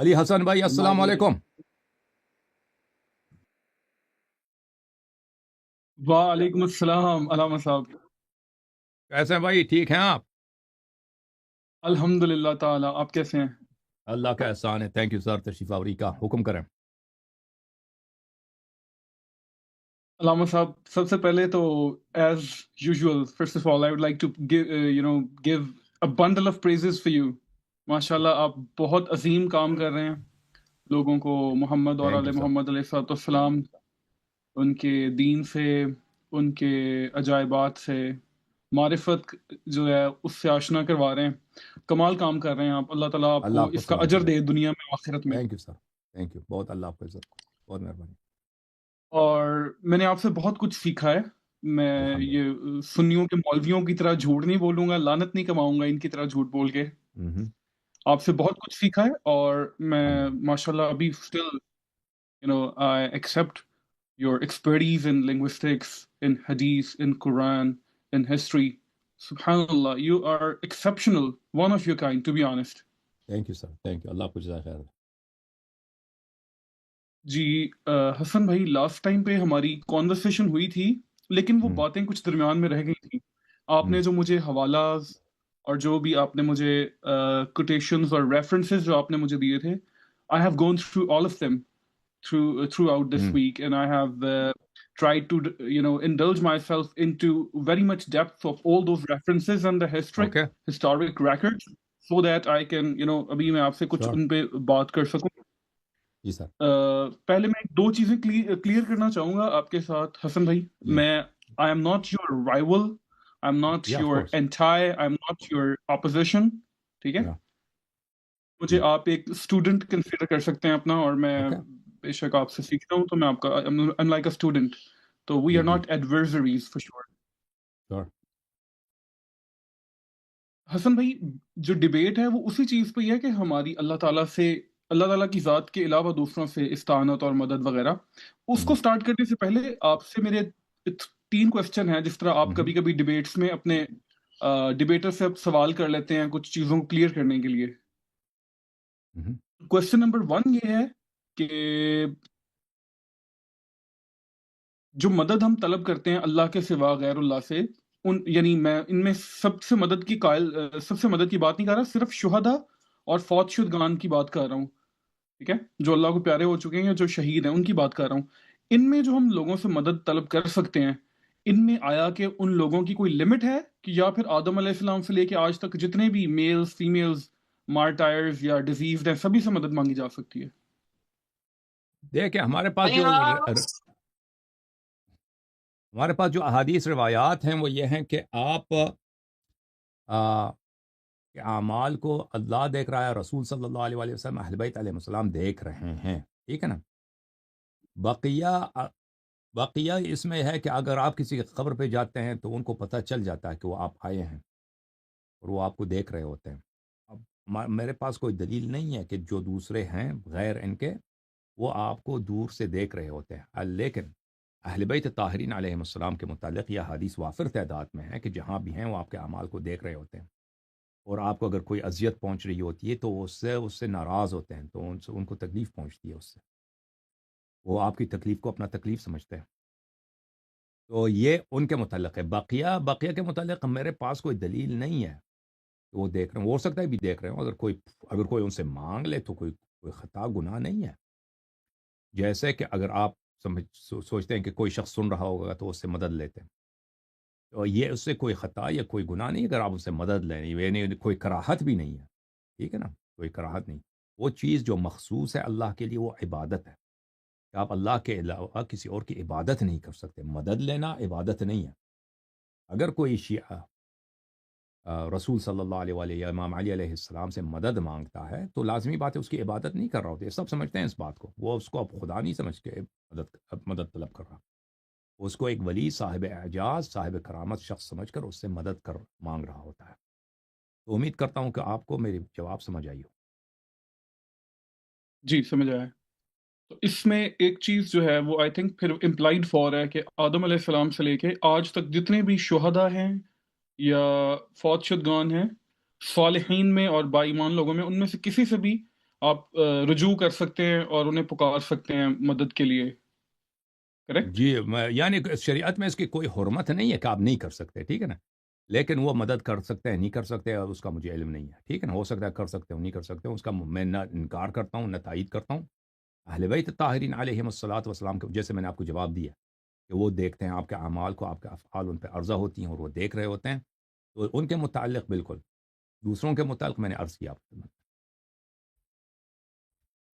علی حسن بھائی السلام علیکم. وعلیکم السلام علامہ صاحب. کیسے ہیں بھائی؟ ٹھیک ہیں آپ؟ الحمد للہ تعالیٰ. آپ کیسے ہیں؟ اللہ کا احسان ہے. تھینک یو سر. تشریف آوری کا حکم کریں. علامہ صاحب سب سے پہلے تو as usual first of all I would like to give a bundle of praises for you. ماشاء اللہ آپ بہت عظیم کام کر رہے ہیں. لوگوں کو محمد اور تھینک آل یو سر. محمد علیہ الصلوۃ والسلام ان کے دین سے، ان کے عجائبات سے، معرفت جو ہے اس سے آشنا کروا رہے ہیں. کمال کام کر رہے ہیں آپ. اللہ تعالیٰ آپ اللہ کو آپ کو اس کا سلامت اجر رکھے. دے دنیا میں آخرت میں. Thank you sir. Thank you. بہت اللہ آپ کو عزت. بہت مہربانی. اور میں نے آپ سے بہت کچھ سیکھا ہے. میں الحمدللہ. یہ سنیوں کے مولویوں کی طرح جھوٹ نہیں بولوں گا، لعنت نہیں کماؤں گا ان کی طرح جھوٹ بول کے. آپ سے بہت کچھ سیکھا ہے اور میں الحمدللہ. ماشاءاللہ ابھی still I accept your expertise in linguistics, in hadith, in Quran, in history. Subhanallah, you are exceptional, one of your kind, to be honest. Thank you sir. Thank you. اللہ آپ کو جزائے خیر. جی حسن بھائی، لاسٹ ٹائم پہ ہماری conversation ہوئی تھی لیکن وہ باتیں کچھ درمیان میں رہ گئی تھیں. آپ نے جو مجھے حوالہ اور جو بھی آپ نے مجھے کوٹیشنز اور ریفرنسز جو آپ نے مجھے دیے تھے، I have gone through all of them throughout this week, and I have tried to indulge myself into very much depth of all those references and the okay. historic records, so that I can ابھی میں آپ سے کچھ شور. ان پہ بات کر سکوں. جی سر. پہلے میں دو چیزیں کلیئر کرنا چاہوں گا آپ کے ساتھ حسن بھائی. جی. میں I am not your rival, I am not yeah of your course. Anti, I am not your opposition. ٹھیک ہے، یا. مجھے جی. آپ ایک اسٹوڈنٹ کنسیڈر کر سکتے ہیں اپنا، اور میں اوکے. بے شک آپ سے سیکھتا ہوں تو میں آپ کا لائک اے اسٹوڈنٹ. تو وی جی آر جی. Not adversaries for sure. Sure. حسن بھائی، جو ڈبیٹ ہے وہ اسی چیز پہ ہی ہے کہ ہماری اللہ تعالیٰ کی ذات کے علاوہ دوسروں سے استعانت اور مدد وغیرہ. اس کو سٹارٹ کرنے سے پہلے آپ سے میرے 3 کوسچن ہیں. جس طرح آپ کبھی کبھی ڈبیٹس میں اپنے ڈبیٹر سے سوال کر لیتے ہیں کچھ چیزوں کو کلیئر کرنے کے لیے. کوسچن نمبر 1 یہ ہے کہ جو مدد ہم طلب کرتے ہیں اللہ کے سوا غیر اللہ سے، یعنی میں ان میں سب سے مدد کی بات نہیں کر رہا، صرف شہداء اور فوت شدگان کی بات کر رہا ہوں. ٹھیک ہے، جو اللہ کو پیارے ہو چکے ہیں، جو شہید ہیں، ان کی بات کر رہا ہوں. ان میں جو ہم لوگوں سے مدد طلب کر سکتے ہیں، ان میں آیا کہ ان لوگوں کی کوئی لمٹ ہے کہ یا پھر آدم علیہ السلام سے لے کے آج تک جتنے بھی میلز، فیمیلز، مارٹائرز یا ڈیزیزڈ ہیں، سبھی سے مدد مانگی جا سکتی ہے؟ دیکھیں ہمارے پاس جو احادیث روایات ہیں وہ یہ ہیں کہ آپ کہ اعمال کو اللہ دیکھ رہا ہے، رسول صلی اللہ علیہ وسلم، اہل بیت علیہ السلام دیکھ رہے ہیں. ٹھیک ہے نا. بقیہ اس میں ہے کہ اگر آپ کسی قبر پہ جاتے ہیں تو ان کو پتہ چل جاتا ہے کہ وہ آپ آئے ہیں اور وہ آپ کو دیکھ رہے ہوتے ہیں. اب میرے پاس کوئی دلیل نہیں ہے کہ جو دوسرے ہیں غیر ان کے وہ آپ کو دور سے دیکھ رہے ہوتے ہیں. لیکن اہل بیت طاہرین علیہ السلام کے متعلق یہ حدیث وافر تعداد میں ہے کہ جہاں بھی ہیں وہ آپ کے اعمال کو دیکھ رہے ہوتے ہیں، اور آپ کو اگر کوئی اذیت پہنچ رہی ہوتی ہے تو اس سے ناراض ہوتے ہیں، تو ان کو تکلیف پہنچتی ہے، اس سے وہ آپ کی تکلیف کو اپنا تکلیف سمجھتے ہیں. تو یہ ان کے متعلق ہے. بقیہ کے متعلق میرے پاس کوئی دلیل نہیں ہے کہ وہ دیکھ رہے ہیں. ہو سکتا ہے بھی دیکھ رہے ہوں. اگر کوئی ان سے مانگ لے تو کوئی خطا گناہ نہیں ہے. جیسے کہ اگر آپ سوچتے ہیں کہ کوئی شخص سن رہا ہوگا تو اس سے مدد لیتے ہیں، تو یہ اس سے کوئی خطا یا کوئی گناہ نہیں اگر آپ اس سے مدد لیں. یعنی کوئی کراہت بھی نہیں ہے. ٹھیک ہے نا، کوئی کراہت نہیں. وہ چیز جو مخصوص ہے اللہ کے لیے وہ عبادت ہے کہ آپ اللہ کے علاوہ کسی اور کی عبادت نہیں کر سکتے. مدد لینا عبادت نہیں ہے. اگر کوئی شیعہ رسول صلی اللہ علیہ وآلہ یا امام علی علیہ السلام سے مدد مانگتا ہے تو لازمی بات ہے اس کی عبادت نہیں کر رہا ہوتا. سب سمجھتے ہیں اس بات کو. وہ اس کو اب خدا نہیں سمجھ کے مدد طلب کر رہا، اس کو ایک ولی، صاحب اعجاز، صاحب کرامت شخص سمجھ کر اس سے مدد مانگ رہا ہوتا ہے. تو امید کرتا ہوں کہ آپ کو میری جواب سمجھ آئی ہو. جی سمجھ آیا. تو اس میں ایک چیز جو ہے وہ آئی تھنک پھر امپلائڈ فار ہے کہ آدم علیہ السلام سے لے کے آج تک جتنے بھی شہداء ہیں یا فوت شدگان ہیں، صالحین میں اور با ایمان لوگوں میں، ان میں سے کسی سے بھی آپ رجوع کر سکتے ہیں اور انہیں پکار سکتے ہیں مدد کے لیے، کریکٹ؟ جی یعنی شریعت میں اس کی کوئی حرمت نہیں ہے کہ آپ نہیں کر سکتے، ٹھیک ہے نا، لیکن وہ مدد کر سکتے ہیں نہیں کر سکتے اس کا مجھے علم نہیں ہے، ٹھیک ہے نا، ہو سکتا ہے کر سکتے ہوں نہیں کر سکتے ہوں، اس کا میں نہ انکار کرتا ہوں نہ تائید کرتا ہوں۔ اہل بیت طاہرین علیہم الصلاۃ والسلام کے جیسے میں نے آپ کو جواب دیا کہ وہ دیکھتے ہیں آپ کے اعمال کو، آپ کے افعال ان پہ عرضہ ہوتی ہیں اور وہ دیکھ رہے ہوتے ہیں، تو ان کے متعلق بالکل دوسروں کے متعلق میں نے عرض کیا آپ کو۔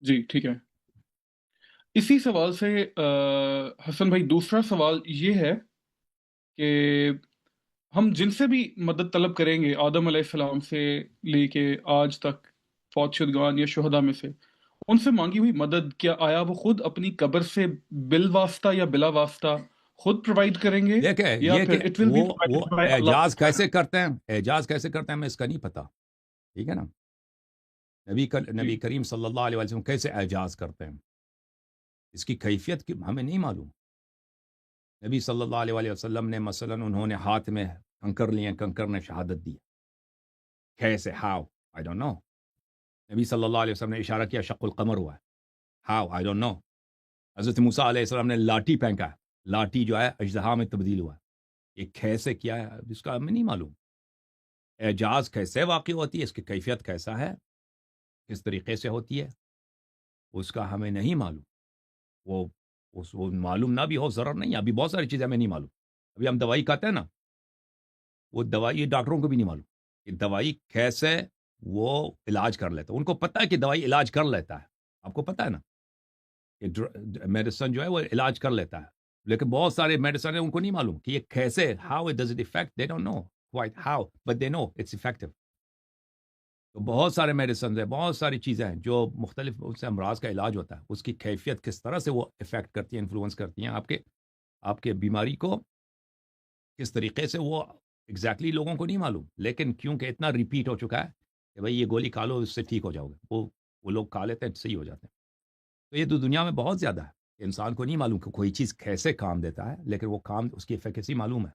جی ٹھیک ہے۔ اسی سوال سے حسن بھائی دوسرا سوال یہ ہے کہ ہم جن سے بھی مدد طلب کریں گے آدم علیہ السلام سے لے کے آج تک فوت شدگان یا شہداء میں سے، ان سے مانگی ہوئی مدد کیا آیا وہ خود اپنی قبر سے بالواسطہ یا بلا واسطہ خود پرووائڈ کریں گے، دیکھیں یا یہ کہ پھر اٹ ول بی وہ پرووائڈڈ بائی اللہ؟ اعجاز کیسے کرتے ہیں، اعجاز کیسے کرتے ہیں ہمیں اس کا نہیں پتہ، ٹھیک ہے نا، جی نبی کریم صلی اللہ علیہ وسلم کیسے اعجاز کرتے ہیں اس کی کیفیت کی ہمیں نہیں معلوم۔ نبی صلی اللہ علیہ وسلم نے مثلا انہوں نے ہاتھ میں کنکر لیے، کنکر نے شہادت دی، کیسے، ہاؤ، آئی ڈونٹ نو۔ نبی صلی اللہ علیہ وسلم نے اشارہ کیا شق القمر ہوا ہے، ہاؤ، آئی ڈونٹ نو۔ حضرت موسیٰ علیہ السلام نے لاٹھی پھینکا ہے، لاٹھی جو ہے اژدہا میں تبدیل ہوا ہے، یہ کیسے کیا ہے اس کا ہمیں نہیں معلوم۔ اعجاز کیسے واقع ہوتی ہے، اس کی کیفیت کیسا ہے، کس طریقے سے ہوتی ہے، اس کا ہمیں نہیں معلوم۔ وہ وہ معلوم نہ بھی ہو ضرر نہیں ہے، ابھی بہت ساری چیزیں ہمیں نہیں معلوم۔ ابھی ہم دوائی کھاتے ہیں نا، وہ دوائی ڈاکٹروں کو بھی نہیں معلوم کہ دوائی کیسے وہ علاج کر لیتا ہے، ان کو پتہ ہے کہ دوائی علاج کر لیتا ہے، آپ کو پتہ ہے نا کہ میڈیسن جو ہے وہ علاج کر لیتا ہے، لیکن بہت سارے میڈیسن ہیں ان کو نہیں معلوم کہ یہ کیسے، how it does it affect, they don't know quite how but they know it's effective. تو بہت سارے میڈیسنز ہیں، بہت ساری چیزیں ہیں جو مختلف اس سے امراض کا علاج ہوتا ہے، اس کی کیفیت کس طرح سے وہ افیکٹ کرتی ہیں، انفلوئنس کرتی ہیں آپ کے بیماری کو، کس طریقے سے وہ ایگزیکٹلی لوگوں کو نہیں معلوم، لیکن کیونکہ اتنا ریپیٹ ہو چکا ہے کہ بھائی یہ گولی کھا لو اس سے ٹھیک ہو جاؤ گے، وہ لوگ کھا لیتے ہیں صحیح ہو جاتے ہیں۔ تو یہ تو دنیا میں بہت زیادہ ہے کہ انسان کو نہیں معلوم کہ کوئی چیز کیسے کام دیتا ہے، لیکن وہ کام اس کی افیکیسی معلوم ہے۔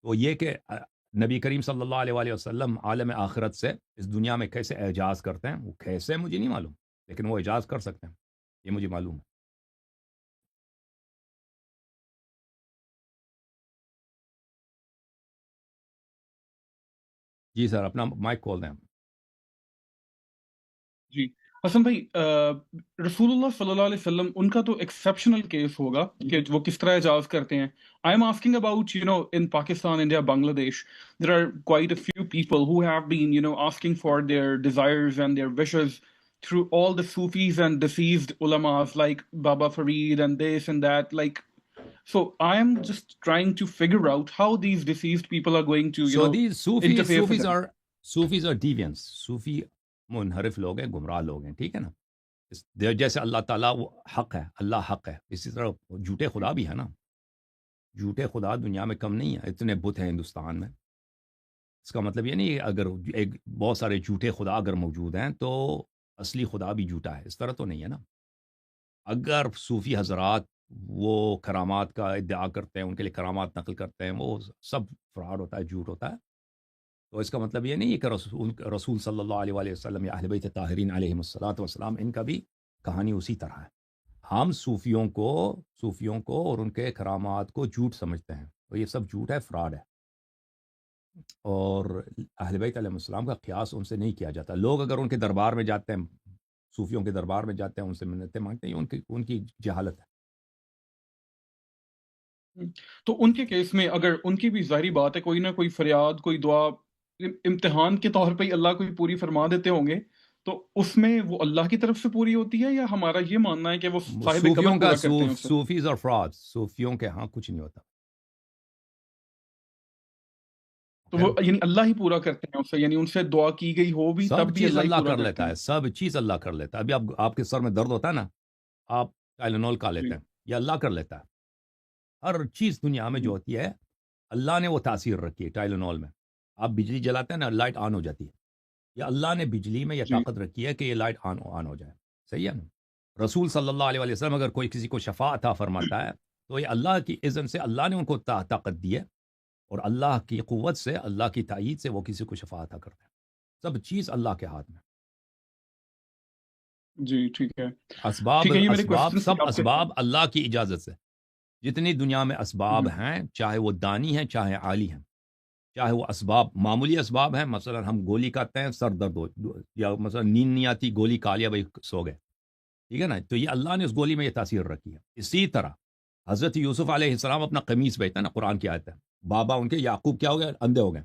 تو یہ کہ نبی کریم صلی اللہ علیہ وآلہ وسلم عالم آخرت سے اس دنیا میں کیسے اعجاز کرتے ہیں، وہ کیسے مجھے نہیں معلوم، لیکن وہ اعجاز کر سکتے ہیں، یہ مجھے معلوم ہے۔ جی سر، اپنا مائک کھول دیں۔ جی حسن بھائی، رسول اللہ صلی اللہ علیہ وسلم ان کا تو ایکسیپشنل کیس ہوگا کہ وہ کس طرح اعجاز کرتے ہیں۔ I am asking about in Pakistan, India, Bangladesh there are quite a few people who have been asking for their desires and their wishes through all the Sufis and deceased ulamas like Baba Fareed and this and that, like, so I am just trying to figure out how these deceased people are going to so these interfere for them. Sufis اور deviance, صوفی منحرف لوگ ہیں، گمراہ لوگ ہیں، ٹھیک ہے نا، جیسے اللہ تعالیٰ وہ حق ہے، اللہ حق ہے، اسی طرح جھوٹے خدا بھی ہے نا، جھوٹے خدا دنیا میں کم نہیں ہے، اتنے بت ہیں ہندوستان میں۔ اس کا مطلب یہ نہیں اگر بہت سارے جھوٹے خدا اگر موجود ہیں تو اصلی خدا بھی جھوٹا ہے، اس طرح تو نہیں ہے نا۔ اگر صوفی حضرات وہ کرامات کا ادعا کرتے ہیں، ان کے لیے کرامات نقل کرتے ہیں، وہ سب فراڈ ہوتا ہے، جھوٹ ہوتا ہے، تو اس کا مطلب یہ نہیں ہے کہ رسول صلی اللہ علیہ وآلہ وسلم یا اہل بیت طاہرین علیہم الصلاۃ والسلام ان کا بھی کہانی اسی طرح ہے۔ ہم صوفیوں کو اور ان کے کرامات کو جھوٹ سمجھتے ہیں، تو یہ سب جھوٹ ہے، فراڈ ہے، اور اہل بیت علیہ السلام کا قیاس ان سے نہیں کیا جاتا۔ لوگ اگر ان کے دربار میں جاتے ہیں، صوفیوں کے دربار میں جاتے ہیں، ان سے منتیں مانگتے ہیں، ان کی جہالت ہے۔ تو ان کے کیس میں اگر ان کی بھی ظاہری بات ہے کوئی نہ کوئی فریاد، کوئی دعا امتحان کے طور پہ ہی اللہ کوئی پوری فرما دیتے ہوں گے، تو اس میں وہ اللہ کی طرف سے پوری ہوتی ہے یا ہمارا یہ ماننا ہے کہ وہ صاحب صوفیوں قبر کا پورا کرتے ہیں اسے؟ صوفیز اور فراڈ، صوفیوں کے ہاں کچھ نہیں ہوتا، تو اوکے۔ وہ اللہ ہی پورا کرتے ہیں اسے، ان سے دعا کی گئی ہو بھی سب تب بھی چیز اللہ ہی اللہ پورا کر کرتے لیتا ہیں؟ ہے، سب چیز اللہ کر لیتا ہے۔ ابھی آپ کے سر میں درد ہوتا ہے نا، آپ ٹائلینول کھا جی لیتے ہیں، یہ اللہ کر لیتا ہے۔ ہر چیز دنیا میں جو جی ہوتی ہے اللہ نے وہ تاثیر رکھی ہے ٹائلینول میں۔ آپ بجلی جلاتے ہیں نا، لائٹ آن ہو جاتی ہے، یہ اللہ نے بجلی میں یہ جی طاقت رکھی ہے کہ یہ لائٹ آن ہو جائے، صحیح ہے نا۔ رسول صلی اللہ علیہ وسلم اگر کوئی کسی کو شفا عطا فرماتا ہے تو یہ اللہ کی اذن سے، اللہ نے ان کو طاقت دی ہے، اور اللہ کی قوت سے، اللہ کی تائید سے وہ کسی کو شفا عطا کرتا ہے۔ سب چیز اللہ کے ہاتھ میں۔ جی ٹھیک ہے، اسباب ٹھیک ہے، یہ میرے اسباب کوشچنس تھے سب آپ کے اسباب ساتھ۔ اللہ کی اجازت سے، جتنی دنیا میں اسباب جی ہیں، چاہے وہ دانی ہیں چاہے عالی ہیں، چاہے وہ اسباب معمولی اسباب ہیں، مثلا ہم گولی کھاتے ہیں سر درد ہو، یا مثلا نیند نہیں آتی گولی کھا لیا بھائی سو گئے، ٹھیک ہے نا، تو یہ اللہ نے اس گولی میں یہ تاثیر رکھی ہے۔ اسی طرح حضرت یوسف علیہ السلام اپنا قمیص بیچتے ہیں نا، قرآن کی آیت ہے، بابا ان کے یعقوب کیا ہو گئے، اندھے ہو گئے،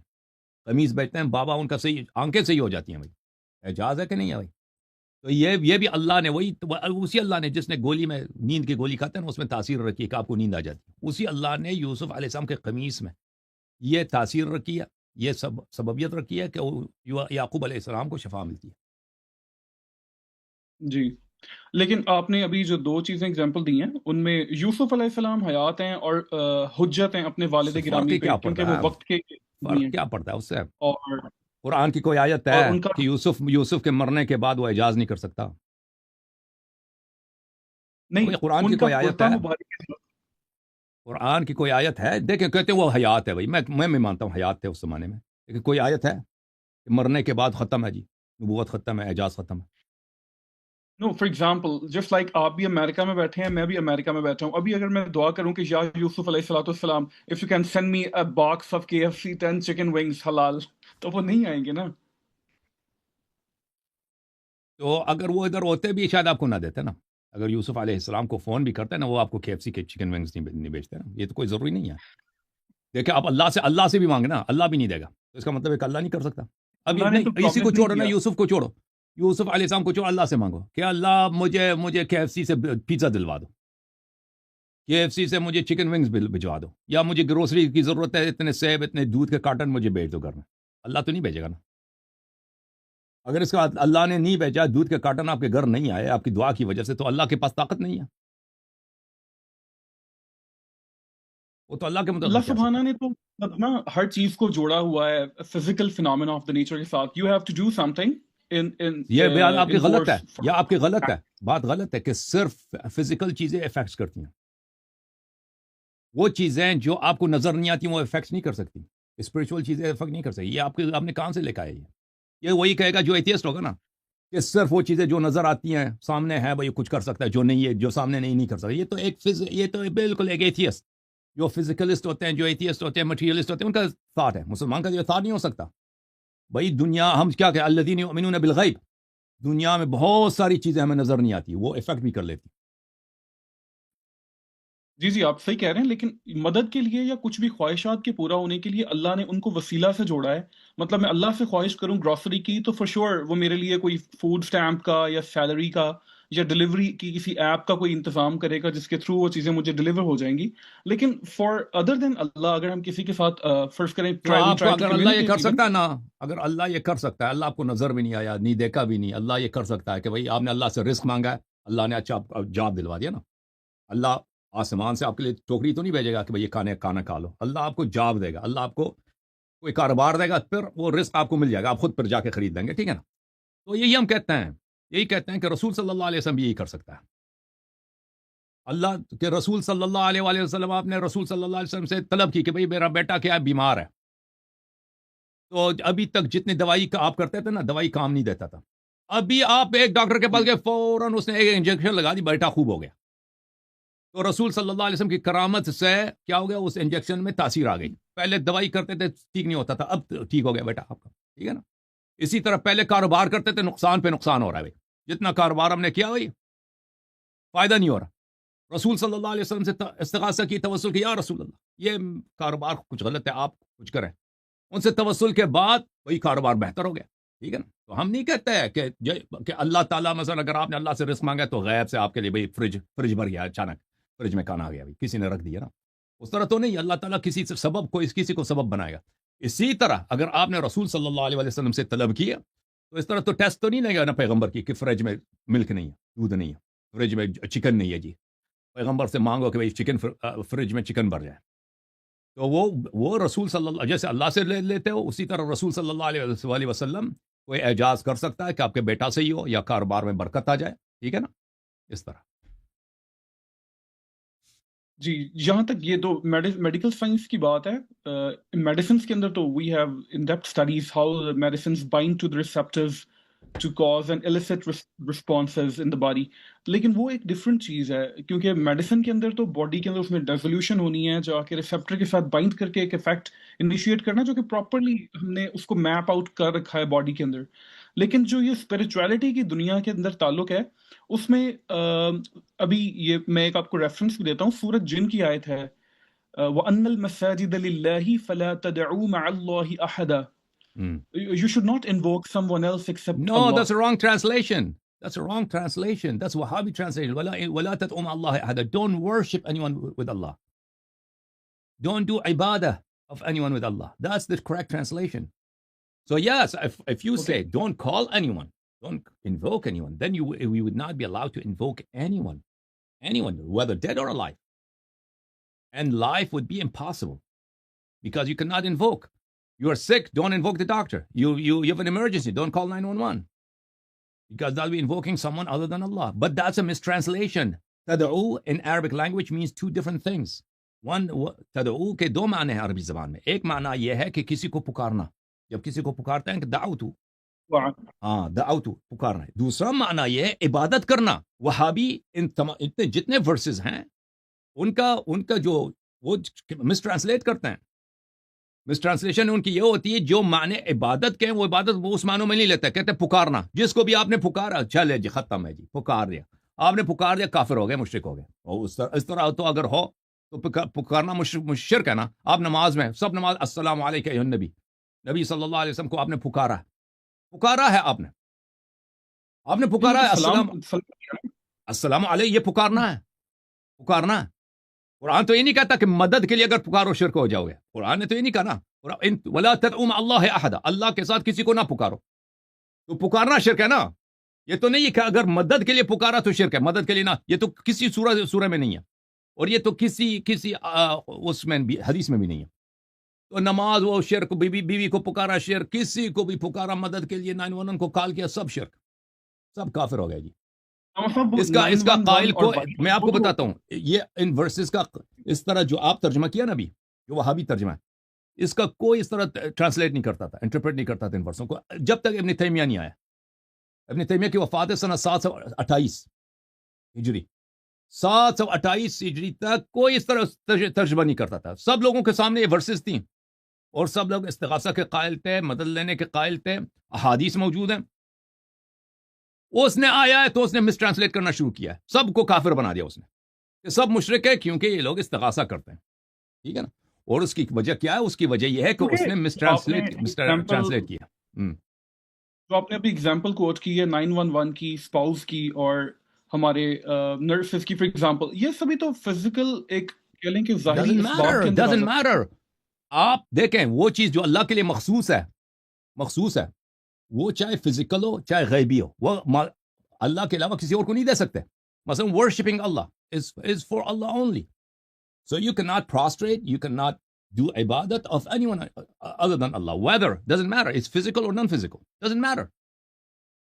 قمیص بیچتے ہیں، بابا ان کا صحیح، آنکھیں صحیح ہو جاتی ہیں بھائی، اعجاز ہے کہ نہیں ہے بھائی؟ تو یہ بھی اللہ نے وہی اسی اللہ نے جس نے گولی میں نیند کی گولی کھاتے ہیں نا اس میں تاثیر رکھی ہے کہ آپ کو نیند آ جاتی ہے، اسی اللہ نے یوسف علیہ السلام کے قمیص میں یہ تاثیر رکھی ہے، یہ سببیت رکھی ہے کہ یعقوب علیہ السلام کو شفا ملتی ہے۔ جی، لیکن آپ نے ابھی جو دو چیزیں اگزامپل دی ہیں ان میں یوسف علیہ السلام حیات ہیں اور حجت ہیں اپنے والد فرق گرامی ہی پہ، کیا کیونکہ پڑتا وہ ہے؟ وقت کے بھی فرق ہیں، کیا پڑتا ہے اس سے؟ اور قرآن کی کوئی آیت ہے ان کا کہ یوسف کے مرنے کے بعد وہ اعجاز نہیں کر سکتا؟ نہیں، بھائی قرآن کی ان کا کوئی آیت کرتا ہے؟ مبارک۔ قرآن کی کوئی آیت ہے؟ دیکھیں کہتے ہیں وہ حیات ہے، بھائی میں بھی مانتا ہوں حیات تھے اس زمانے میں، لیکن کوئی آیت ہے کہ مرنے کے بعد ختم ہے جی، نبوت ختم ہے، اعجاز ختم ہے؟ نو، فار ایگزامپل جسٹ لائک آپ بھی امریکہ میں بیٹھے ہیں، میں بھی امریکہ میں بیٹھا ہوں، ابھی اگر میں دعا کروں کہ یا یوسف علیہ الصلوۃ والسلام if you can send me a box of KFC 10 chicken wings حلال، تو وہ نہیں آئیں گے نا۔ تو اگر وہ ادھر ہوتے بھی شاید آپ کو نہ دیتے نا، اگر یوسف علیہ السلام کو فون بھی کرتے نا وہ آپ کو KFC کے چکن ونگز نہیں بیچتے نا، یہ تو کوئی ضروری نہیں ہے۔ دیکھیں آپ اللہ سے بھی مانگے نا، اللہ بھی نہیں دے گا، تو اس کا مطلب ہے کہ اللہ نہیں کر سکتا۔ اب یہ اللہ نے تو نہیں، اسی کو پرومس نہیں چھوڑو نا، کیا۔ یوسف کو چھوڑو، یوسف علیہ السلام کو چھوڑو، اللہ سے مانگو کہ اللہ مجھے KFC سے پیزا دلوا دو، KFC سے مجھے چکن ونگز بھجوا دو، یا مجھے گروسری کی ضرورت ہے، اتنے سیب اتنے دودھ کے کارٹن مجھے بھیج دو گھر میں۔ اللہ تو نہیں بھیجے گا نا۔ اگر اس کا اللہ نے نہیں بھیجا، دودھ کے کارٹن آپ کے گھر نہیں آئے آپ کی دعا کی وجہ سے، تو اللہ کے پاس طاقت نہیں ہے، وہ تو اللہ کے مدد اللہ نہیں کر سبحانہ سکتا۔ نے تو نا ہر چیز کو جوڑا ہوا ہے physical phenomena of the nature کے ساتھ، you have to do something یہ بیان آپ کی غلط ہے، انفورس۔ یا آپ کی غلط ہے، بات غلط ہے کہ صرف فزیکل چیزیں افیکٹس کرتی ہیں، وہ چیزیں جو آپ کو نظر نہیں آتی وہ افیکٹس نہیں کر سکتی، اسپرچول چیزیں افیکٹ نہیں کر سکتی۔ یہ آپ نے کہاں سے لے کے آئے؟ یہ وہی کہے گا جو ایتھیسٹ ہوگا نا، کہ صرف وہ چیزیں جو نظر آتی ہیں سامنے ہے بھائی کچھ کر سکتا ہے، جو نہیں ہے جو سامنے نہیں کر سکتا۔ یہ تو بالکل ایک ایتھیسٹ، جو فزیکلسٹ ہوتے ہیں، جو ایتھیسٹ ہوتے ہیں، مٹیریلسٹ ہوتے ہیں، ان کا تھاٹ ہے۔ مسلمان کا یہ تھاٹ نہیں ہو سکتا بھائی، دنیا ہم کیا کہ الذین یؤمنون بالغیب، دنیا میں بہت ساری چیزیں ہمیں نظر نہیں آتی، وہ افیکٹ بھی کر لیتی۔ جی جی، آپ صحیح کہہ رہے ہیں، لیکن مدد کے لیے یا کچھ بھی خواہشات کے پورا ہونے کے لیے اللہ نے ان کو وسیلہ سے جوڑا ہے۔ مطلب میں اللہ سے خواہش کروں گروسری کی تو فور شیور وہ میرے لیے کوئی فوڈ سٹیمپ کا یا سیلری کا یا ڈلیوری کی کسی ایپ کا کوئی انتظام کرے گا جس کے تھرو وہ چیزیں مجھے ڈلیور ہو جائیں گی۔ لیکن فار ادر دین اللہ، اگر ہم کسی کے ساتھ فرض کریں تو وی آپ کو ٹرائی ٹو اگر اللہ یہ کمیونیکیٹ کر ایون۔ سکتا ہے نا، اگر اللہ یہ کر سکتا ہے، اللہ آپ کو نظر بھی نہیں آیا، نہیں دیکھا بھی نہیں، اللہ یہ کر سکتا ہے کہ بھائی آپ نے اللہ سے رزق مانگا ہے، اللہ نے اچھا آپ جاب دلوا دیا نا۔ اللہ آسمان سے آپ کے لیے ٹوکری تو نہیں بھیجے گا کہ بھائی یہ کھانا کھا لو، اللہ آپ کو جاب دے گا، اللہ آپ کو کوئی کاروبار دے گا، پھر وہ رزق آپ کو مل جائے گا، آپ خود پھر جا کے خرید لیں گے، ٹھیک ہے نا۔ تو یہی ہم کہتے ہیں، یہی کہتے ہیں کہ رسول صلی اللہ علیہ وسلم بھی یہی کر سکتا ہے۔ اللہ کے رسول صلی اللہ علیہ وآلہ وسلم، آپ نے رسول صلی اللہ علیہ وسلم سے طلب کی کہ بھئی میرا بیٹا کیا ہے، بیمار ہے، تو ابھی تک جتنی دوائی کا آپ کرتے تھے نا، دوائی کام نہیں دیتا تھا، ابھی آپ ایک ڈاکٹر کے پاس گئے، فوراً اس نے ایک انجیکشن لگا دی، بیٹا خوب ہو گیا۔ تو رسول صلی اللہ علیہ وسلم کی کرامت سے کیا ہو گیا، اس انجیکشن میں تاثیر آ گئی۔ پہلے دوائی کرتے تھے ٹھیک نہیں ہوتا تھا، اب ٹھیک ہو گیا بیٹا آپ کا، ٹھیک ہے نا۔ اسی طرح پہلے کاروبار کرتے تھے، نقصان پہ نقصان ہو رہا ہے بھائی، جتنا کاروبار ہم نے کیا بھائی فائدہ نہیں ہو رہا۔ رسول صلی اللہ علیہ وسلم سے استغاثہ کی، توسل کی، یا رسول اللہ یہ کاروبار کچھ غلط ہے، آپ کچھ کریں۔ ان سے توسل کے بعد وہی کاروبار بہتر ہو گیا، ٹھیک ہے نا۔ تو ہم نہیں کہتے ہیں کہ اللہ تعالیٰ مثلا اگر آپ نے اللہ سے رزق مانگا تو غیب سے آپ کے لیے بھائی فرج بھر گیا، اچانک فرج میں کھانا آ گیا، کسی نے رکھ دیا نا، اس طرح تو نہیں۔ اللہ تعالیٰ کسی کو سبب بنائے گا۔ اسی طرح اگر آپ نے رسول صلی اللہ علیہ وسلم سے طلب کیا تو اس طرح تو ٹیسٹ تو نہیں لے گا نا پیغمبر کی کہ فرج میں ملک نہیں ہے، دودھ نہیں ہے، فرج میں چکن نہیں ہے جی، پیغمبر سے مانگو کہ بھائی فرج میں چکن بھر جائے۔ تو وہ رسول صلی اللہ جیسے اللہ سے لیتے ہو، اسی طرح رسول صلی اللہ علیہ وسلم کوئی اعجاز کر سکتا ہے کہ آپ کے بیٹا سے ہی ہو یا کاروبار میں برکت آ جائے، ٹھیک ہے نا، اس طرح۔ جی، جہاں تک یہ تو میڈیکل سائنس کی بات ہے، میڈیسنس کے اندر تو we have in depth studies how medicines bind to the receptors to cause and elicit responses in the body. لیکن وہ ایک ڈفرنٹ چیز ہے، کیونکہ میڈیسن کے اندر تو باڈی کے اندر اس میں ڈیزولوشن ہونی ہے، جا کے ریسپٹر کے ساتھ بائنڈ کر کے ایک افیکٹ انیشیٹ کرنا، جو کہ پراپرلی ہم نے اس کو میپ آؤٹ کر رکھا ہے باڈی کے اندر. لیکن جو یہ اسپرچویلٹی کی دنیا کے اندر تعلق ہے، اس میں ابھی یہ میں ایک آپ کو ریفرنس بھی دیتا ہوں. سورۃ جن کی آیت ہے وَأَنَّ الْمَسَاجِدَ لِلَّهِ فَلَا تَدْعُوا مَعَ اللَّهِ أَحَدًا. You should not invoke someone else except No, Allah. that's a wrong translation. That's a wrong translation. That's Wahhabi translation. وَلَا تَدْعُوا مَعَ اللَّهِ أَحَدًا. Don't worship anyone with Allah. Don't do ibadah of anyone with Allah. That's the correct translation. So yes, if you say don't call anyone, don't invoke anyone, then we would not be allowed to invoke anyone, whether dead or alive. And life would be impossible because you cannot invoke. You are sick, don't invoke the doctor. You have an emergency, don't call 911. Because that'll be invoking someone other than Allah. But that's a mistranslation. Tad'u in Arabic language means two different things. One, tad'u کے دو معنی ہیں عربی زبان میں. ایک معنی یہ ہے کہ کسی کو پکارنا. جب کسی کو پکارتے ہیں کہ دعوتو. دعوتو پکارنا ہے. دوسرا معنی یہ ہے عبادت کرنا. وہابی اتنے جتنے ورسز ہیں ان کا جو وہ مس ٹرانسلیٹ کرتے ہیں. مس ٹرانسلیشن ان کی یہ ہوتی ہے جو معنی عبادت کے ہیں وہ عبادت وہ اس معنوں میں نہیں لیتا. کہتے ہیں پکارنا. جس کو بھی آپ نے پکارا چلے جی ختم ہے جی پکار دیا. آپ نے پکار دیا کافر ہو گئے مشرک ہو گئے. اور اس طرح تو اگر ہو تو پکارنا شرک ہے نا. آپ نماز میں سب نماز السلام علیکم ایھا النبی نبی صلی اللہ علیہ وسلم کو آپ نے پکارا ہے آپ نے پکارا ہے السلام علیہ. یہ پکارنا ہے. قرآن تو یہ نہیں کہتا کہ مدد کے لیے اگر پکارو شرک ہو جاؤ گے. قرآن نے تو یہ نہیں کہا نا وَلَا تَدْعُوا مَعَ اللَّهِ أَحَدًا. اللہ کے ساتھ کسی کو نہ پکارو. تو پکارنا شرک ہے نا. یہ تو نہیں کہ اگر مدد کے لیے پکارا تو شرک ہے. مدد کے لیے نہ. یہ تو کسی سورہ میں نہیں ہے اور یہ تو کسی اس میں بھی حدیث میں بھی نہیں ہے. تو نماز وہ شرک. بیوی کو پکارا شرک. کسی کو بھی پکارا مدد کے لیے 911 کو کال کیا سب شرک. سب کافر ہو گئے جی. اس کا قائل کو میں آپ کو بتاتا ہوں. یہ ان ورسز کا اس طرح جو آپ ترجمہ کیا نا ابھی جو وہابی ترجمہ ہے اس کا کوئی اس طرح ٹرانسلیٹ نہیں کرتا تھا انٹرپریٹ نہیں کرتا تھا ان ورسوں کو جب تک ابن تیمیہ نہیں آیا. ابن تیمیہ کی وفات سنہ 728 ہجری 728 ہجری تک کوئی اس طرح ترجمہ نہیں کرتا تھا. سب لوگوں کے سامنے یہ ورسز تھیں اور سب لوگ استغاثہ کے قائل تھے مدد لینے کے قائل تھے. احادیث موجود ہیں. اس نے آیا ہے تو اس نے مس ٹرانسلیٹ کرنا شروع کیا ہے. سب کو کافر بنا دیا اس نے کہ سب مشرک ہے کیونکہ یہ لوگ استغاثہ کرتے ہیں. ٹھیک ہے نا. اور اس کی وجہ کیا ہے؟ اس کی وجہ یہ ہے کہ اس نے مس ٹرانسلیٹ کیا. تو آپ نے ابھی ایگزامپل کوٹ کی ہے 911 کی اسپاؤس کی اور ہمارے نرسز کی فار ایگزامپل. یہ سبھی تو فزیکل ایک کہہ لیں کہ ظاہری اسباب کے اندر doesn't matter. آپ دیکھیں وہ چیز جو اللہ کے لیے مخصوص ہے وہ چاہے فزیکل ہو چاہے غیبی ہو وہ اللہ کے علاوہ کسی اور کو نہیں دے سکتے. مثلا worshiping Allah is for Allah only. So you cannot prostrate, you cannot do ibadat of anyone other than Allah. Whether, doesn't matter, it's physical or non-physical, doesn't matter.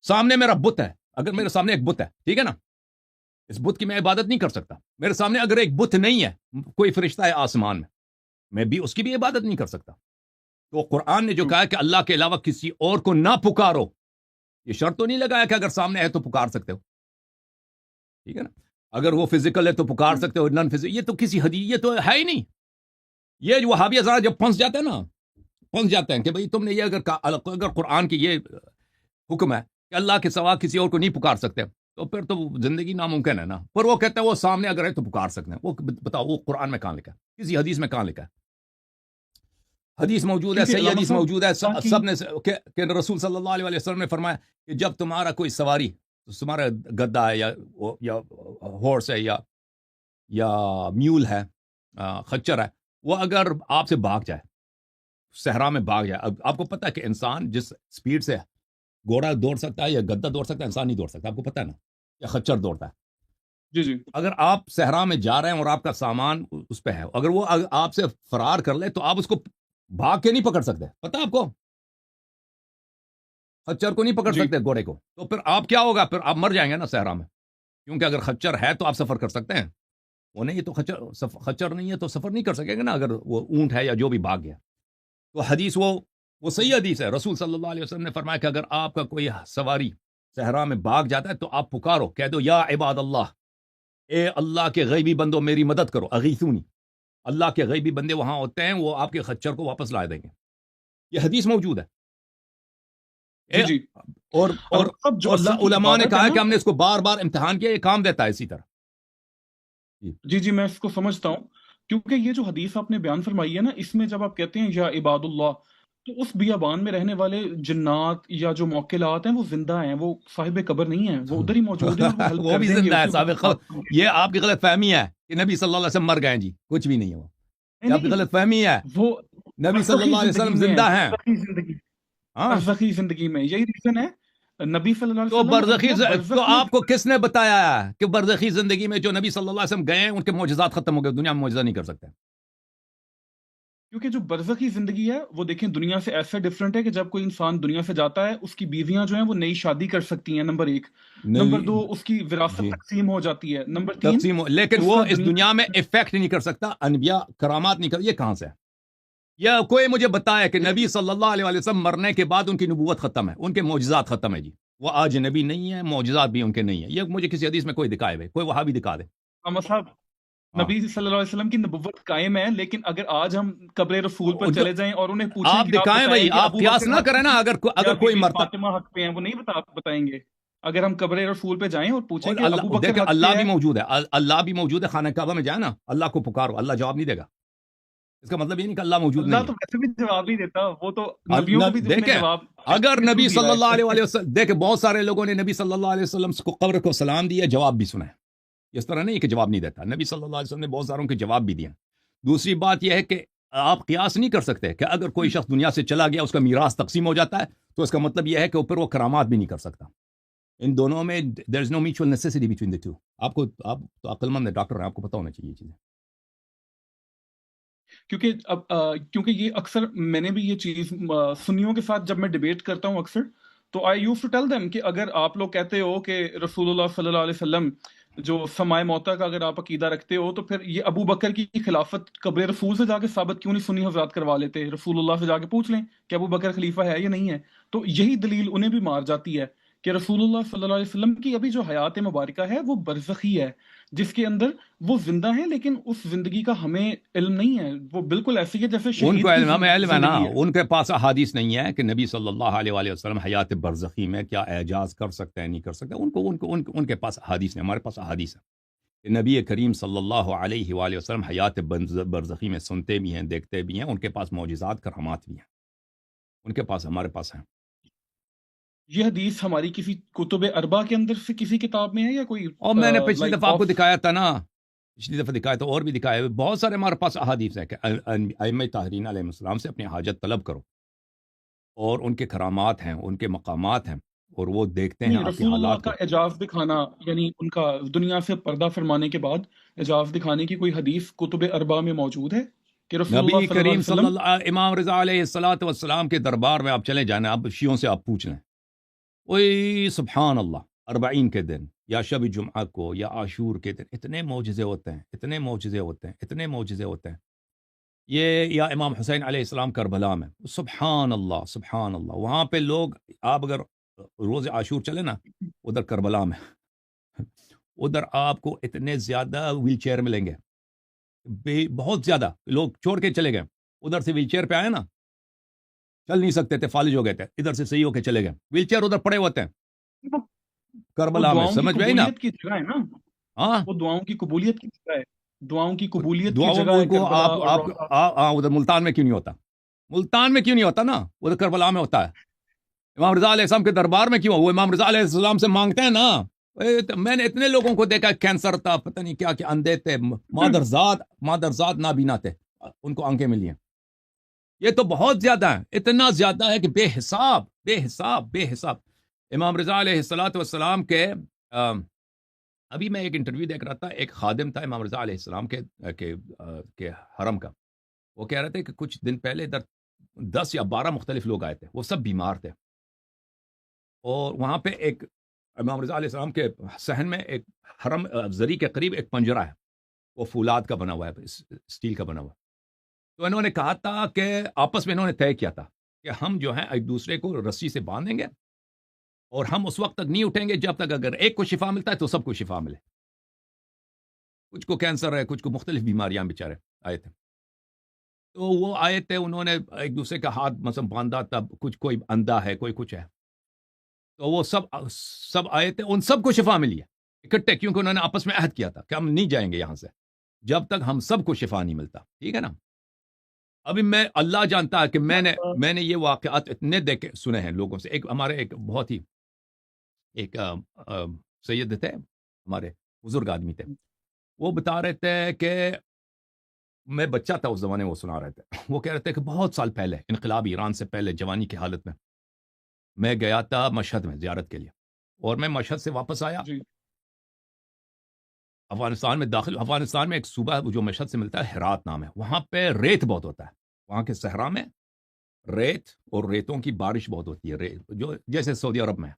سامنے میرا بت ہے. اگر میرے سامنے ایک بت ہے ٹھیک ہے نا اس بت کی میں عبادت نہیں کر سکتا. میرے سامنے اگر ایک بت نہیں ہے کوئی فرشتہ ہے آسمان میں بھی اس کی بھی عبادت نہیں کر سکتا. تو قرآن نے جو کہا کہ اللہ کے علاوہ کسی اور کو نہ پکارو یہ شرط تو نہیں لگایا کہ اگر سامنے ہے تو پکار سکتے ہو. ٹھیک ہے نا. اگر وہ فزیکل ہے تو پکار سکتے ہو نان فزیکل یہ تو کسی حدیث یہ تو ہے ہی نہیں. یہ وہابی ذرا جب پھنس جاتے ہیں کہ بھئی تم نے یہ اگر قرآن کی یہ حکم ہے کہ اللہ کے سوا کسی اور کو نہیں پکار سکتے تو پھر تو زندگی ناممکن ہے نا. پر وہ کہتے ہیں وہ سامنے اگر ہے تو پکار سکتے ہیں. وہ بتاؤ وہ قرآن میں کہاں لکھا ہے؟ کسی حدیث میں کہاں لکھا ہے؟ حدیث موجود ہے صحیح حدیث موجود ہے سب نے کہ رسول صلی اللہ علیہ وسلم نے فرمایا کہ جب تمہارا کوئی سواری تمہارا گدا ہے یا ہارس ہے یا میول ہے خچر ہے وہ اگر آپ سے بھاگ جائے صحرا میں بھاگ جائے. اب آپ کو پتہ ہے کہ انسان جس سپیڈ سے گھوڑا دوڑ سکتا ہے یا گدا دوڑ سکتا ہے انسان نہیں دوڑ سکتا. آپ کو پتہ ہے نا یا خچر دوڑتا ہے. جی اگر آپ صحرا میں جا رہے ہیں اور آپ کا سامان اس پہ ہے اگر وہ آپ سے فرار کر لے تو آپ اس کو بھاگ کے نہیں پکڑ سکتے. پتہ آپ کو خچر کو نہیں پکڑ سکتے گھوڑے کو. تو پھر آپ کیا ہوگا؟ پھر آپ مر جائیں گے نا صحرا میں. کیونکہ اگر خچر ہے تو آپ سفر کر سکتے ہیں وہ نہیں تو خچر نہیں ہے تو سفر نہیں کر سکیں گے نا اگر وہ اونٹ ہے یا جو بھی بھاگ گیا. تو حدیث وہ وہ صحیح حدیث ہے، رسول صلی اللہ علیہ وسلم نے فرمایا کہ اگر آپ کا کوئی سواری صحرا میں بھاگ جاتا ہے تو آپ پکارو، کہہ دو یا عباد اللہ، اے اللہ کے غیبی بندو میری مدد کرو، اغیثونی. اللہ کے غیبی بندے وہاں ہوتے ہیں، وہ آپ کے خچر کو واپس لا دیں گے. یہ حدیث موجود ہے. جی جی. اور اور اب جو اور اللہ کی علماء نے عبادت کہا ہے ہے کہ نا، ہم نے اس کو بار بار امتحان کیا، یہ کام دیتا ہے اسی طرح. جی جی میں اس کو سمجھتا ہوں، کیونکہ یہ جو حدیث آپ نے بیان فرمائی ہے نا، اس میں جب آپ کہتے ہیں یا عباد اللہ، تو اس بیابان میں رہنے والے جنات یا جو موکلات ہیں وہ زندہ ہیں، وہ صاحب قبر نہیں ہیں، وہ ادھر ہی موجود ہیں اور وہ ہیلپ وہ کر بھی دیں گے زندہ ہے اسی سابق. وقت. یہ آپ کی غلط فہمی ہے کہ نبی صلی اللہ علیہ وسلم مر گئے جی، کچھ بھی نہیں ہے وہ. یہ نہیں آپ کی نہیں، غلط فہمی ہے. وہ نبی صلی برزخی اللہ علیہ زندگی وسلم میں ہے، زندہ ہیں. برزخی زندگی، ہاں برزخی زندگی میں یہی ریزن ہے. نبی صلی اللہ علیہ تو وسلم انبیاء تو برزخ میں، آپ کو کس نے بتایا ہے کہ برزخی زندگی میں جو نبی صلی اللہ علیہ وسلم گئے ہیں ان کے معجزات ختم ہو گئے، دنیا میں معجزہ نہیں کر سکتے؟ کیونکہ جو برزخی زندگی ہے وہ دیکھیں دنیا سے ایسا ڈفرنٹ ہے کہ جب کوئی انسان دنیا سے جاتا ہے اس کی بیویاں جو ہیں وہ نئی شادی کر سکتی ہیں، نمبر ایک. نمبر دو، اس کی وراثت جی تقسیم ہو جاتی ہے. نمبر تین، تقسیم لیکن اس وہ کا اس دنیا میں افیکٹ نہیں کر سکتا، انبیاء کرامات نہیں کر. یہ کہاں سے ہے؟ یا کوئی مجھے بتایا کہ نبی صلی اللہ علیہ وسلم مرنے کے بعد ان کی نبوت ختم ہے، ان کے معجزات ختم ہے جی، وہ آج نبی نہیں ہے، معجزات بھی ان کے نہیں ہیں. یہ مجھے کسی حدیث میں کوئی دکھائے ہوئے، کوئی وہاں بھی دکھا دے. محمد صاحب، ہاں نبی صلی اللہ علیہ وسلم کی نبوت قائم ہے، لیکن اگر آج ہم قبر رسول پر چلے جائیں اور انہیں پوچھیں آپ کہ آپ دکھائیں بتائیں بھائی، کہ آپ ابو قیاس بکر نہ حق کریں نا. پہ یا اگر بی کوئی بی مرتا فاطمہ حق پہ ہیں، وہ نہیں بتائیں گے. اگر ہم قبر رسول پہ جائیں اور پوچھیں اور کہ ابو اللہ بکر دیکھیں، حق اللہ پہ بھی ہے. موجود ہے، اللہ بھی موجود ہے. خانہ کعبہ میں جائے نا، اللہ کو پکارو، اللہ جواب نہیں دے گا. اس کا مطلب یہ نہیں کہ اللہ موجود اللہ نہیں ہے. تو ویسے بھی جواب نہیں دیتا، وہ تو نبیوں کو بھی اس نے دیکھیں، جواب اگر کے تھرو نبی دیا صلی اللہ ہے. علیہ وسلم، دیکھیں بہت سارے لوگوں نے نبی صلی اللہ علیہ وسلم کو قبر کو سلام دیا، جواب بھی سنا ہے. اس طرح نہیں کہ جواب نہیں دیتا، نبی صلی اللہ علیہ وسلم نے بہت ساروں کے جواب بھی دیا. دوسری بات یہ ہے کہ آپ قیاس نہیں کر سکتے کہ اگر کوئی شخص دنیا سے چلا گیا، اس کا میراث تقسیم ہو جاتا ہے، تو اس کا مطلب یہ ہے کہ اوپر وہ کرامات بھی نہیں کر سکتا. ان دونوں میں there is no mutual necessity between the two. آپ تو عقل مند ڈاکٹر ہیں، آپ کو پتا ہونا چاہیے یہ چیزیں. کیونکہ یہ اکثر میں نے بھی یہ چیز سنیوں کے ساتھ جب میں ڈیبیٹ کرتا ہوں اکثر، تو آئی یوز ٹو ٹیل دیم کہ اگر آپ لوگ کہتے ہو کہ رسول اللہ صلی اللہ علیہ وسلم جو سمائے موتا کا اگر آپ عقیدہ رکھتے ہو، تو پھر یہ ابو بکر کی خلافت قبر رسول سے جا کے ثابت کیوں نہیں سنی حضرات کروا لیتے؟ رسول اللہ سے جا کے پوچھ لیں کہ ابو بکر خلیفہ ہے یا نہیں ہے. تو یہی دلیل انہیں بھی مار جاتی ہے کہ رسول اللہ صلی اللہ علیہ وسلم کی ابھی جو حیات مبارکہ ہے وہ برزخی ہے، جس کے اندر وہ زندہ ہیں، لیکن اس زندگی کا ہمیں علم نہیں ہے. وہ بالکل ایسی ہے جیسے ان کو شہید کی ہمیں علم ہے نا، زندگی ہے. ان کے پاس احادیث نہیں ہے کہ نبی صلی اللہ علیہ وآلہ وسلم حیات برزخی میں کیا اعجاز کر سکتے ہیں، نہیں کر سکتے. ان کے پاس احادیث نہیں، ہمارے پاس احادیث ہے کہ نبی کریم صلی اللہ علیہ وآلہ وسلم حیات برزخی میں سنتے بھی ہیں، دیکھتے بھی ہیں. ان کے پاس معجزات کرامات بھی ہیں، ان کے پاس، ہمارے پاس ہیں. یہ حدیث ہماری کسی کتب اربع کے اندر سے کسی کتاب میں ہے یا کوئی اور میں نے پچھلی لائک دفعہ آپ کو آف؟ دکھایا تھا نا، پچھلی دفعہ دکھایا تو اور بھی دکھایا، بہت سارے ہمارے پاس احادیث ہیں کہ ائمہ طاہرین علیہ السلام سے اپنی حاجت طلب کرو، اور ان کے کرامات ہیں، ان کے مقامات ہیں، اور وہ دیکھتے ہیں نہیں، آپ کے رسول اللہ حالات کا کو. اعجاز دکھانا، یعنی ان کا دنیا سے پردہ فرمانے کے بعد اعجاز دکھانے کی کوئی حدیث کتب اربع میں موجود ہے کہ رسول اللہ نبی صلی اللہ کریم علیہ صلی وسلم؟ اللہ، امام رضا علیہ الصلوۃ والسلام کے دربار میں آپ چلے جانا، آپ شیعوں سے آپ پوچھ لیں، وہی سبحان اللہ، 40 کے دن یا شب جمعہ کو یا عاشور کے دن اتنے معجزے ہوتے ہیں، اتنے معجزے ہوتے ہیں، اتنے معجزے ہوتے ہیں. یہ یا امام حسین علیہ السلام کربلا میں، سبحان اللہ سبحان اللہ. وہاں پہ لوگ، آپ اگر روز عاشور چلے نا ادھر کربلا میں، ادھر آپ کو اتنے زیادہ ویل چیئر ملیں گے، بہت زیادہ لوگ چھوڑ کے چلے گئے. ادھر سے ویل چیئر پہ آئے نا، چل نہیں سکتے تھے، فالج ہو گئے تھے، ادھر سے صحیح ہو کے چلے گئے، ویل چیئر ادھر پڑے ہوتے ہیں وہ وہ کربلا میں. دعاؤں کی سمجھ میں آئی نا؟ قبولیت کی جگہ ہے نا، ہاں، وہ دعاؤں کی قبولیت کی جگہ ہے، دعاؤں کی قبولیت کی دعاؤں جگہ ہے کو کربلا اور آپ روضہ. ادھر ملتان میں کیوں نہیں ہوتا؟ ملتان میں کیوں نہیں ہوتا نا، ادھر کربلا میں ہوتا ہے. امام رضا علیہ السلام کے دربار میں کیوں؟ وہ امام رضا علیہ السلام سے مانگتے ہیں نا. میں نے اتنے لوگوں کو دیکھا، کینسر تھا، پتہ نہیں کیا کیا، اندھے تھے، مادرزاد نابینا تھے، ان کو آنکھیں ملی ہیں. یہ تو بہت زیادہ ہے، اتنا زیادہ ہے کہ بے حساب بے حساب بے حساب. امام رضا علیہ الصلوۃ والسلام کے ابھی میں ایک انٹرویو دیکھ رہا تھا، ایک خادم تھا امام رضا علیہ السلام کے حرم کا. وہ کہہ رہے تھے کہ کچھ دن پہلے ادھر 10 یا 12 مختلف لوگ آئے تھے، وہ سب بیمار تھے، اور وہاں پہ ایک امام رضا علیہ السلام کے صحن میں ایک حرم زری کے قریب ایک پنجرہ ہے، وہ فولاد کا بنا ہوا ہے، اسٹیل کا بنا ہوا. تو انہوں نے کہا تھا کہ آپس میں انہوں نے طے کیا تھا کہ ہم جو ہیں ایک دوسرے کو رسی سے باندھیں گے اور ہم اس وقت تک نہیں اٹھیں گے جب تک اگر ایک کو شفا ملتا ہے تو سب کو شفا ملے. کچھ کو کینسر ہے, کچھ کو مختلف بیماریاں بیچارے آئے تھے, تو وہ آئے تھے, انہوں نے ایک دوسرے کا ہاتھ مثلا باندھا, تب کچھ کوئی اندھا ہے, کوئی کچھ ہے, تو وہ سب آئے تھے, ان سب کو شفا ملی ہے اکٹھے, کیونکہ انہوں نے آپس میں عہد کیا تھا کہ ہم نہیں جائیں گے یہاں سے جب تک ہم سب کو شفا نہیں ملتا. ٹھیک ہے نا. ابھی میں اللہ جانتا ہے کہ میں نے یہ واقعات اتنے دیکھے سنے ہیں لوگوں سے. ایک ہمارے ایک بہت ہی ایک سید تھے, ہمارے بزرگ آدمی تھے, وہ بتا رہے تھے کہ میں بچہ تھا اس زمانے, وہ سنا رہے تھے, وہ کہہ رہے تھے کہ بہت سال پہلے, انقلاب ایران سے پہلے, جوانی کی حالت میں گیا تھا مشہد میں زیارت کے لیے, اور میں مشہد سے واپس آیا, جی افغانستان میں داخل. افغانستان میں ایک صوبہ ہے جو مشہد سے ملتا ہے, ہرات نام ہے, وہاں پہ ریت بہت ہوتا ہے, وہاں کے صحرا میں ریت اور ریتوں کی بارش بہت ہوتی ہے, جو جیسے سعودی عرب میں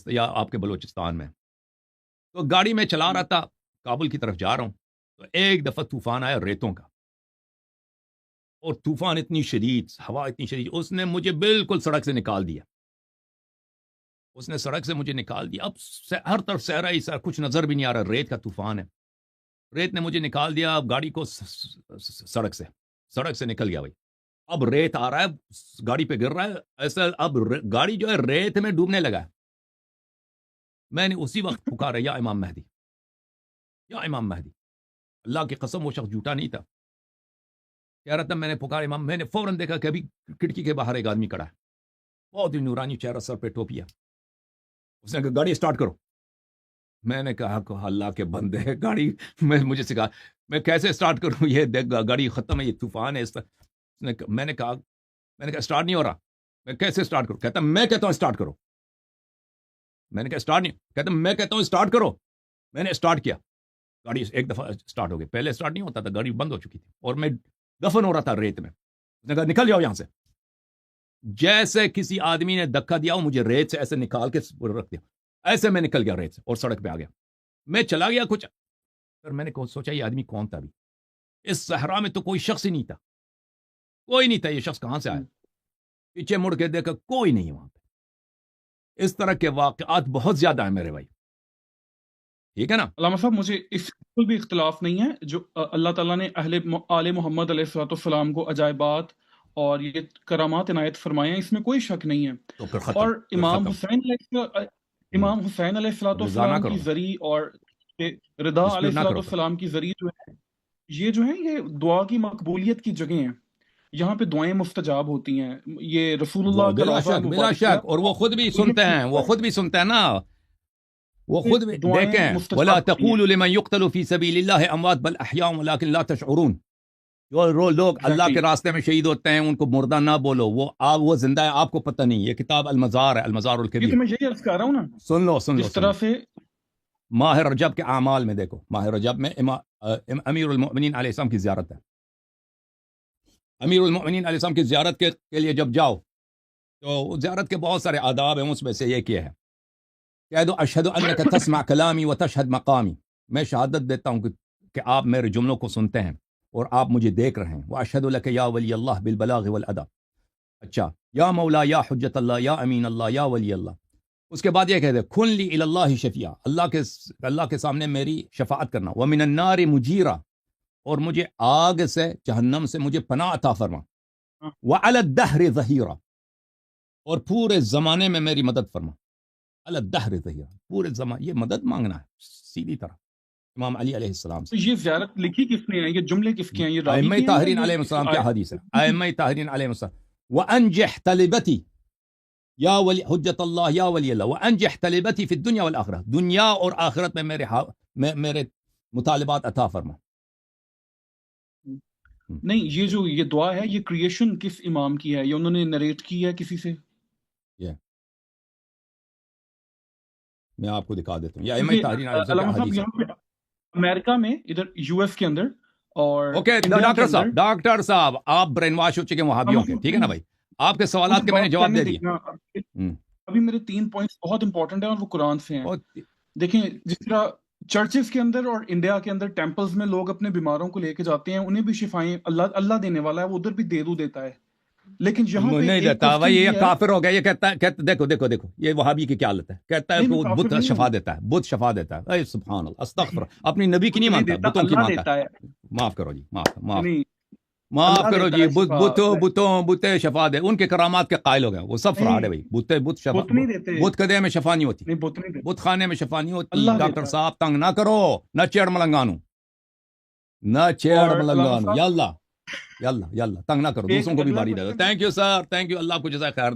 یا آپ کے بلوچستان میں. تو گاڑی میں چلا رہا تھا, کابل کی طرف جا رہا ہوں, تو ایک دفعہ طوفان آیا ریتوں کا, اور طوفان اتنی شدید, ہوا اتنی شدید, اس نے مجھے بالکل سڑک سے نکال دیا. اس نے سڑک سے مجھے نکال دیا. اب ہر طرف صحرا ہی, کچھ نظر بھی نہیں آ رہا, ریت کا طوفان ہے. ریت نے مجھے نکال دیا. اب گاڑی کو سڑک سے نکل گیا بھائی. اب ریت آ رہا ہے, گاڑی پہ گر رہا ہے ایسا. اب گاڑی جو ہے ریت میں ڈوبنے لگا ہے. میں نے اسی وقت پکارا, یا امام مہدی, یا امام مہدی. اللہ کی قسم وہ شخص جھوٹا نہیں تھا, کہہ رہا تھا میں نے پکارا امام. میں نے فوراً دیکھا کہ ابھی کھڑکی کے باہر ایک آدمی کھڑا ہے, بہت ہی نورانی چہرہ, سر پہ ٹوپی ہے. اس نے کہا گاڑی اسٹارٹ کرو. میں نے کہا اللہ کے بندے, گاڑی مجھے سکھا, میں کیسے اسٹارٹ کروں, یہ دیکھ گاڑی ختم ہے, یہ طوفان ہے. میں نے کہا اسٹارٹ نہیں ہو رہا, میں کیسے اسٹارٹ کروں. کہتا میں کہتا ہوں اسٹارٹ کرو. میں نے کہا اسٹارٹ نہیں, کہتا میں کہتا ہوں اسٹارٹ کرو. میں نے اسٹارٹ کیا, گاڑی ایک دفعہ اسٹارٹ ہو گئی. پہلے اسٹارٹ نہیں ہوتا تھا, گاڑی بند ہو چکی تھی, اور میں دفن ہو رہا تھا ریت میں. اس نے کہا نکل جاؤ یہاں سے. جیسے کسی آدمی نے دھکا دیا, مجھے ریت سے ایسے نکال کے رکھ دیا, ایسے میں نکل گیا ریت سے اور سڑک پہ آ گیا. میں چلا گیا کچھ, پھر میں نے سوچا یہ آدمی کون تھا. بھی اس صحرا میں تو کوئی شخص ہی نہیں تھا, کوئی نہیں تھا. یہ شخص کہاں سے آیا؟ پیچھے مڑ کے دیکھا کوئی نہیں وہاں پہ. اس طرح کے واقعات بہت زیادہ ہیں میرے بھائی. ٹھیک ہے نا. علامہ صاحب, مجھے اس بالکل بھی اختلاف نہیں ہے. جو اللہ تعالیٰ نے آل محمد علیہ الصلوۃ والسلام کو عجائبات اور یہ کرامات عنایت فرمائے ہیں, اس میں کوئی شک نہیں ہے. تو پھر ختم, اور پھر ختم. امام حسین علیہ الصلوۃ رضا نہ والسلام کرو کی نا, ذریع اور رضا علیہ ڈسپیوٹ نہ الصلوۃ کرو. والسلام کی ذریع جو ہے یہ دعا کی مقبولیت کی جگہ ہیں. یہاں پہ دعائیں مستجاب ہوتی ہیں. یہ رسول اللہ کا بلا روضہ شک, بلا مبارک شک. اور وہ خود بھی سنتے ہیں, وہ خود بھی سنتے ہیں نا, وہ خود بھی دیکھیں. ولا تقولوا لمن يقتل في سبيل الله اموات بل احياء ولكن لا تشعرون. جو لوگ اللہ کے راستے میں شہید ہوتے ہیں ان کو مردہ نہ بولو, وہ زندہ ہے, آپ کو پتہ نہیں. یہ کتاب المزار ہے, المزار یہ الکبیر. تو میں یہی عرض کر رہا ہوں نا, سن لو جس طرح سے ماہ رجب کے اعمال میں دیکھو, ماہ رجب میں امیر المؤمنین علیہ السلام کی زیارت ہے. امیر المؤمنین علیہ السلام کی زیارت کے لیے جب جاؤ تو زیارت کے بہت سارے آداب ہیں, اس میں سے یہ کیا ہے, کہہ دو اشہد انک تسمع کلامی وتشہد مقامی. میں شہادت دیتا ہوں کہ آپ میرے جملوں کو سنتے ہیں اور آپ مجھے دیکھ رہے ہیں. واشہد لک یا ولی اللہ بالبلاغ والادا. اچھا, یا مولا یا حجت اللہ یا امین اللہ یا ولی اللہ. اس کے بعد یہ کہتے ہیں کن لی الی اللہ شفیع, اللہ کے سامنے میری شفاعت کرنا. ومن النار مجیرا, اور مجھے آگ سے, جہنم سے مجھے پناہ عطا فرما. وعلی الدہر ظہیرا, اور پورے زمانے میں میری مدد فرما. علی الدہر ظہیرا, پورے زمانے یہ مدد مانگنا ہے سیدھی طرح امام علی علیہ السلام سے. یہ زیارت لکھی کس نے ہے, یہ جملے کس کے ہیں, یہ راوی ائمہ کے ہیں طاہرین یا علیہ یہ السلام کی حدیث ہے. ائمہ طاہرین علیہ السلام. وانجح طلبتی یا ولی حجت اللہ یا ولی اللہ, وانجح طلبتی فی الدنیا والآخرہ, دنیا اور آخرت میں میرے مطالبات عطا فرما. نہیں, یہ دعا ہے, یہ کریشن کس امام کی ہے, یہ انہوں نے نریٹ کی ہے کسی سے؟ میں آپ کو دکھا دیتا ہوں. یہ ائمہ طاہرین علیہ السلام کی حدیث ہے. یہاں پہ امریکہ میں, ادھر یو ایس کے اندر اور اوکے ڈاکٹر صاحب آپ برین واش ہو چکے ہیں وہابیوں کے, ٹھیک ہے نا بھائی. آپ کے سوالات کے میں نے جواب دے دیے. ابھی میرے 3 پوائنٹس بہت امپورٹنٹ ہیں اور وہ قرآن سے ہیں. دیکھیں, جس طرح چرچز کے اندر اور انڈیا کے اندر ٹیمپلز میں لوگ اپنے بیماروں کو لے کے جاتے ہیں, انہیں بھی شفائیں اللہ دینے والا ہے, وہ ادھر بھی دے دیتا ہے. لیکن یہاں پہ نہیں ایک دیتا question بھائی، یہ یہ ہے، کافر ہو گیا. یہ کہتا ہے دیکھو یہ وہابی کی کیا حالت ہے. کہتا ہے نہیں کہ میں وہ کافر بت نہیں شفا ہوں، دیتا ہے، بت شفا دیتا ہے. اے سبحان اللہ، استغفر. اپنی نبی کی بت نہیں نہیں مانتا، دیتا، بتوں کی اللہ مانتا دیتا ہے. ہے. معاف کرو جی، معاف نہیں معاف اللہ کرو دیتا جی. ہے شفا. بتے شفا دے. ان کے کرامات کے قائل ہو گئے. وہ سب فراڈ ہے نہیں بھائی. بت شفا، بت نہیں دیتے، بت کدے میں شفا نہیں ہوتی، نہیں بت نہیں دیتے، بت خانے میں شفا نہیں ہوتی. اللہ ڈاکٹر دیتا ہے. صاحب تنگ نہ کرو، نہ چیڑ ملنگانو، نہ چیڑ اور علامہ ملنگانو. صاحب یاللہ تنگ نہ کرو، ایک دوسروں کو بھی اگلا باری دے دو. Question, thank you sir, thank you. اللہ کو جزائے خیر دے.